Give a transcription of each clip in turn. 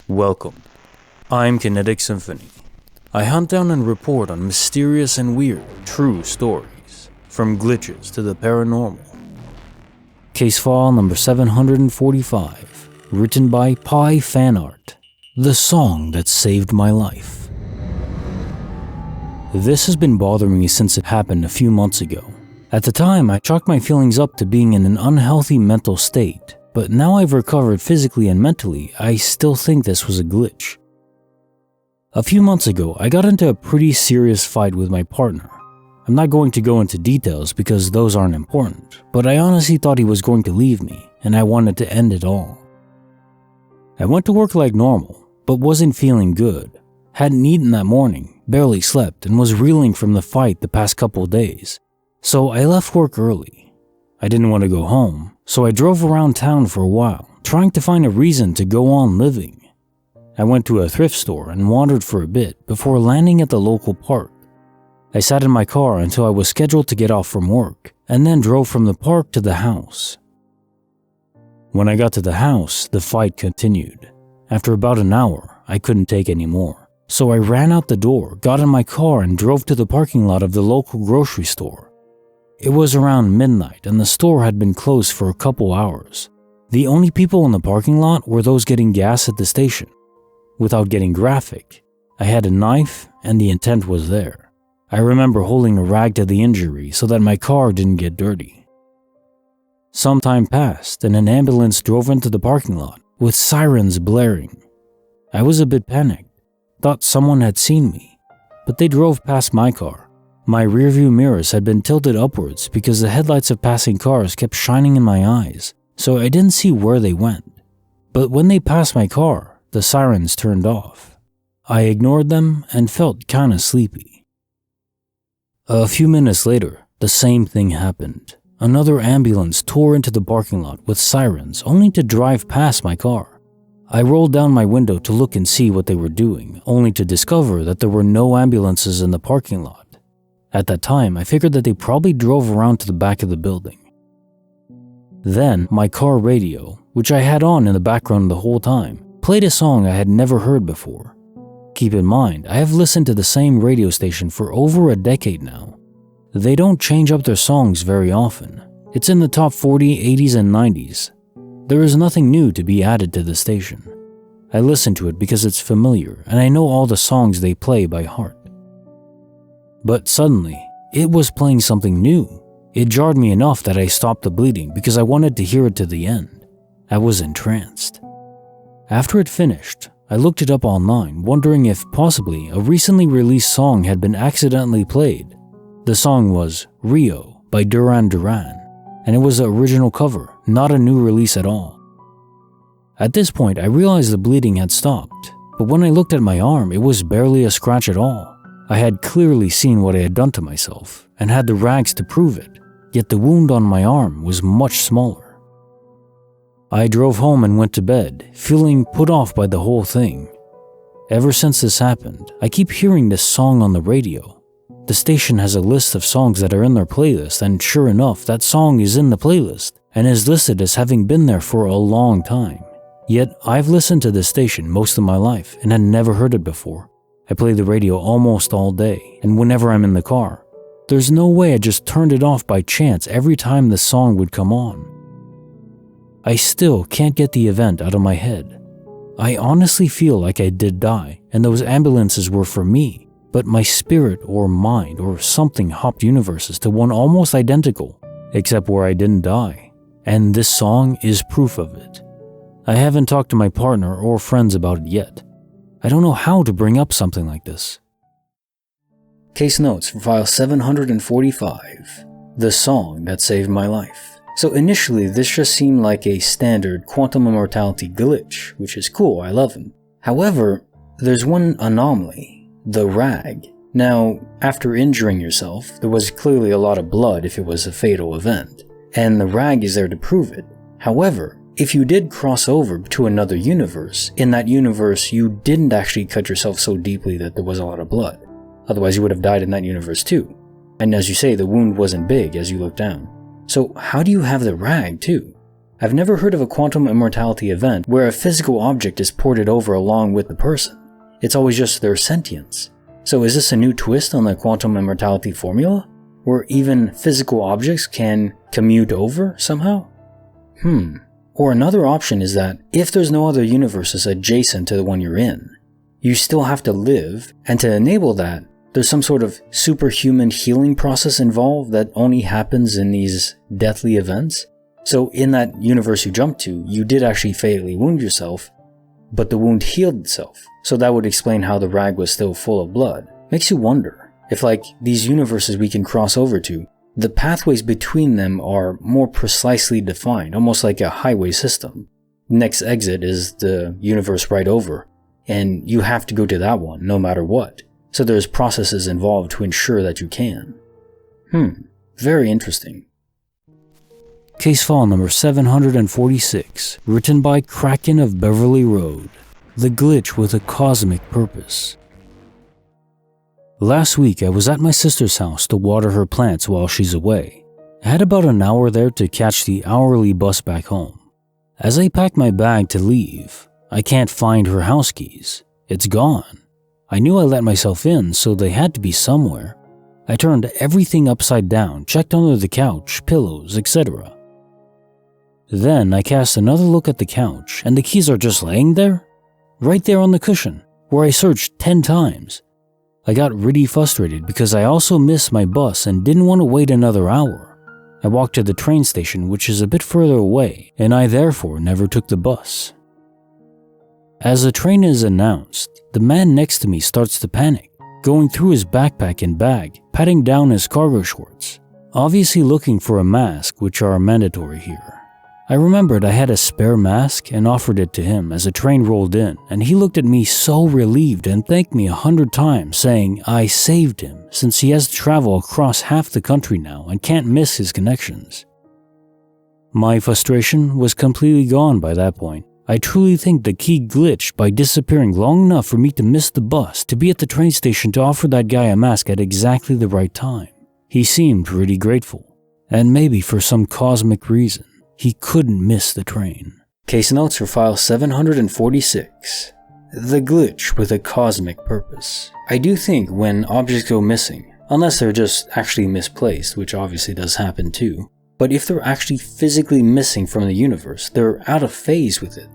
Welcome. I'm Kinetic Symphony. I hunt down and report on mysterious and weird, true stories, from glitches to the paranormal. Case file number 745, written by piefanart, the song that saved my life. This has been bothering me since it happened a few months ago. At the time, I chalked my feelings up to being in an unhealthy mental state, but now I've recovered physically and mentally, I still think this was a glitch. A few months ago, I got into a pretty serious fight with my partner. I'm not going to go into details because those aren't important, but I honestly thought he was going to leave me, and I wanted to end it all. I went to work like normal, but wasn't feeling good. Hadn't eaten that morning, barely slept, and was reeling from the fight the past couple days. So I left work early. I didn't want to go home, so I drove around town for a while, trying to find a reason to go on living. I went to a thrift store and wandered for a bit before landing at the local park. I sat in my car until I was scheduled to get off from work, and then drove from the park to the house. When I got to the house, the fight continued. After about an hour, I couldn't take any more, so I ran out the door, got in my car, and drove to the parking lot of the local grocery store. It was around midnight and the store had been closed for a couple hours. The only people in the parking lot were those getting gas at the station. Without getting graphic, I had a knife and the intent was there. I remember holding a rag to the injury so that my car didn't get dirty. Some time passed and an ambulance drove into the parking lot with sirens blaring. I was a bit panicked, thought someone had seen me, but they drove past my car. My rearview mirrors had been tilted upwards because the headlights of passing cars kept shining in my eyes, so I didn't see where they went. But when they passed my car, the sirens turned off. I ignored them and felt kinda sleepy. A few minutes later, the same thing happened. Another ambulance tore into the parking lot with sirens only to drive past my car. I rolled down my window to look and see what they were doing, only to discover that there were no ambulances in the parking lot. At that time, I figured that they probably drove around to the back of the building. Then, my car radio, which I had on in the background the whole time, played a song I had never heard before. Keep in mind, I have listened to the same radio station for over a decade now. They don't change up their songs very often. It's in the top 40, 80s, and 90s. There is nothing new to be added to the station. I listen to it because it's familiar, and I know all the songs they play by heart. But suddenly, it was playing something new. It jarred me enough that I stopped the bleeding because I wanted to hear it to the end. I was entranced. After it finished, I looked it up online, wondering if possibly a recently released song had been accidentally played. The song was Rio by Duran Duran, and it was the original cover, not a new release at all. At this point, I realized the bleeding had stopped, but when I looked at my arm, it was barely a scratch at all. I had clearly seen what I had done to myself and had the rags to prove it, yet the wound on my arm was much smaller. I drove home and went to bed, feeling put off by the whole thing. Ever since this happened, I keep hearing this song on the radio. The station has a list of songs that are in their playlist, and sure enough, that song is in the playlist and is listed as having been there for a long time. Yet, I've listened to this station most of my life and had never heard it before. I play the radio almost all day, and whenever I'm in the car. There's no way I just turned it off by chance every time the song would come on. I still can't get the event out of my head. I honestly feel like I did die, and those ambulances were for me, but my spirit or mind or something hopped universes to one almost identical, except where I didn't die, and this song is proof of it. I haven't talked to my partner or friends about it yet. I don't know how to bring up something like this. Case notes for file 745, the song that saved my life. So initially this just seemed like a standard quantum immortality glitch, which is cool, I love them. However, there's one anomaly, the rag. Now, after injuring yourself, there was clearly a lot of blood if it was a fatal event, and the rag is there to prove it. However, if you did cross over to another universe, in that universe you didn't actually cut yourself so deeply that there was a lot of blood. Otherwise you would have died in that universe too. And as you say, the wound wasn't big as you look down. So how do you have the rag too? I've never heard of a quantum immortality event where a physical object is ported over along with the person. It's always just their sentience. So is this a new twist on the quantum immortality formula? Where even physical objects can commute over somehow? Or another option is that if there's no other universes adjacent to the one you're in, you still have to live, and to enable that, there's some sort of superhuman healing process involved that only happens in these deathly events. So in that universe you jumped to, you did actually fatally wound yourself, but the wound healed itself. So that would explain how the rag was still full of blood. Makes you wonder if, like, these universes we can cross over to, the pathways between them are more precisely defined, almost like a highway system. Next exit is the universe right over, and you have to go to that one no matter what. So there's processes involved to ensure that you can. Very interesting. Case file number 746, written by Kraken of Beverly Road. The glitch with a cosmic purpose. Last week I was at my sister's house to water her plants while she's away. I had about an hour there to catch the hourly bus back home. As I packed my bag to leave, I can't find her house keys. It's gone. I knew I let myself in, so they had to be somewhere. I turned everything upside down, checked under the couch, pillows, etc. Then I cast another look at the couch, and the keys are just laying there? Right there on the cushion, where I searched 10 times. I got really frustrated because I also missed my bus and didn't want to wait another hour. I walked to the train station, which is a bit further away, and I therefore never took the bus. As the train is announced, the man next to me starts to panic, going through his backpack and bag, patting down his cargo shorts, obviously looking for a mask, which are mandatory here. I remembered I had a spare mask and offered it to him as the train rolled in, and he looked at me so relieved and thanked me 100 times, saying I saved him since he has to travel across half the country now and can't miss his connections. My frustration was completely gone by that point. I truly think the key glitched by disappearing long enough for me to miss the bus to be at the train station to offer that guy a mask at exactly the right time. He seemed really grateful, and maybe for some cosmic reason, he couldn't miss the train. Case notes for file 746. The glitch with a cosmic purpose. I do think when objects go missing, unless they're just actually misplaced, which obviously does happen too, but if they're actually physically missing from the universe, they're out of phase with it,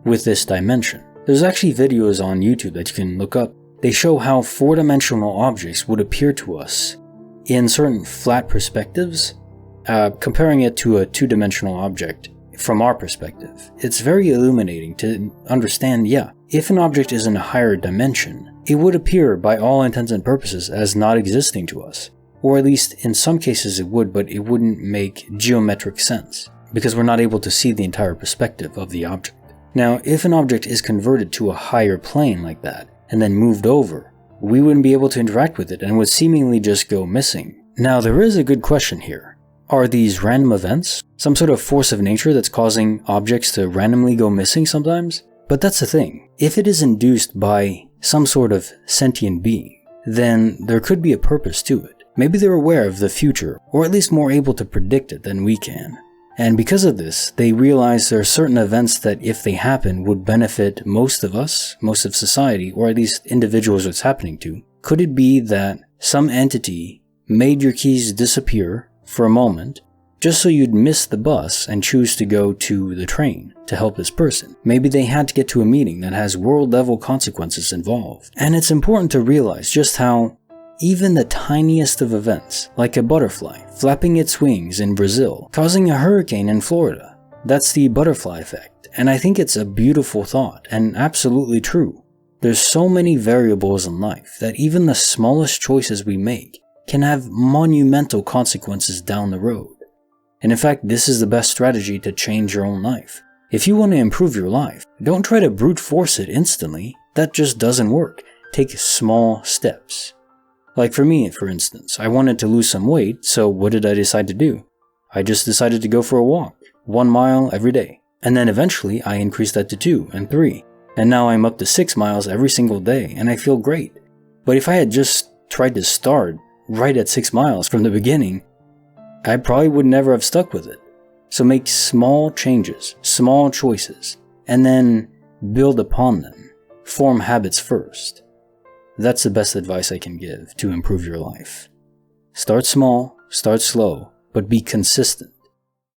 with this dimension. There's actually videos on YouTube that you can look up. They show how four-dimensional objects would appear to us in certain flat perspectives, comparing it to a two-dimensional object from our perspective. It's very illuminating to understand, if an object is in a higher dimension, it would appear by all intents and purposes as not existing to us. Or at least in some cases it would, but it wouldn't make geometric sense, because we're not able to see the entire perspective of the object. Now, if an object is converted to a higher plane like that, and then moved over, we wouldn't be able to interact with it and would seemingly just go missing. Now, there is a good question here. Are these random events some sort of force of nature that's causing objects to randomly go missing sometimes? But that's the thing. If it is induced by some sort of sentient being, then there could be a purpose to it. Maybe they're aware of the future, or at least more able to predict it than we can. And because of this, they realize there are certain events that, if they happen, would benefit most of us, most of society, or at least individuals it's happening to. Could it be that some entity made your keys disappear for a moment, just so you'd miss the bus and choose to go to the train to help this person? Maybe they had to get to a meeting that has world-level consequences involved. And it's important to realize just how even the tiniest of events, like a butterfly flapping its wings in Brazil, causing a hurricane in Florida, that's the butterfly effect. And I think it's a beautiful thought, and absolutely true. There's so many variables in life that even the smallest choices we make can have monumental consequences down the road. And in fact, this is the best strategy to change your own life. If you want to improve your life, don't try to brute force it instantly. That just doesn't work. Take small steps. Like for me, for instance, I wanted to lose some weight, so what did I decide to do? I just decided to go for a walk, 1 mile every day. And then eventually I increased that to 2 and 3. And now I'm up to 6 miles every single day, and I feel great. But if I had just tried to start right at 6 miles from the beginning, I probably would never have stuck with it. So make small changes, small choices, and then build upon them. Form habits first. That's the best advice I can give to improve your life. Start small, start slow, but be consistent.